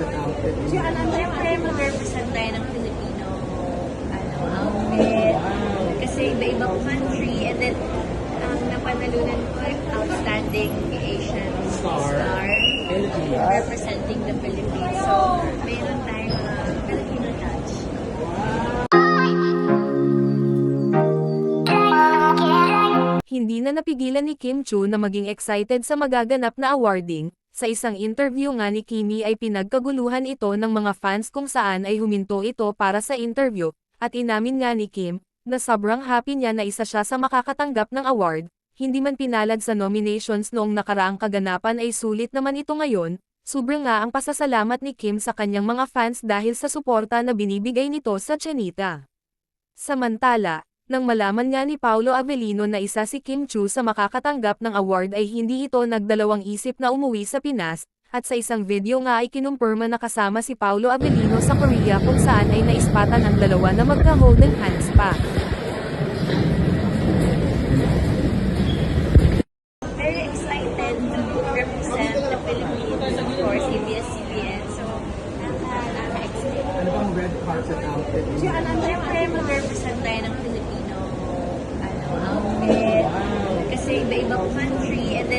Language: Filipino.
carpet outfit. Siyempre, mag-represent tayo ng Filipino outfit. Kasi iba-ibang country. And then, ang napanalunan ko ay Outstanding Asian Star. Representing the Philippines. So, meron tayong Filipino touch. Hindi na napigilan ni Kim Chiu na maging excited sa magaganap na awarding. Sa isang interview nga ni Kimi ay pinagkaguluhan ito ng mga fans kung saan ay huminto ito para sa interview, at inamin nga ni Kim, na sobrang happy niya na isa siya sa makakatanggap ng award. Hindi man pinalad sa nominations noong nakaraang kaganapan ay sulit naman ito ngayon. Sobrang nga ang pasasalamat ni Kim sa kanyang mga fans dahil sa suporta na binibigay nito sa Chanita. Samantala, nang malaman nga ni Paolo Avellino na isa si Kim Chiu sa makakatanggap ng award ay hindi ito nagdalawang isip na umuwi sa Pinas, at sa isang video nga ay kinumpirma na kasama si Paolo Avellino sa Korea kung saan ay naispatan ang dalawa na magka-holding hands pa. Very excited to represent the Philippines, of course, ABS-CBN. So, nakaka-excite. Ano bang red carpet outfit? Siyempre, mag-represent tayo ng Filipino outfit. Kasi iba-ibang country. And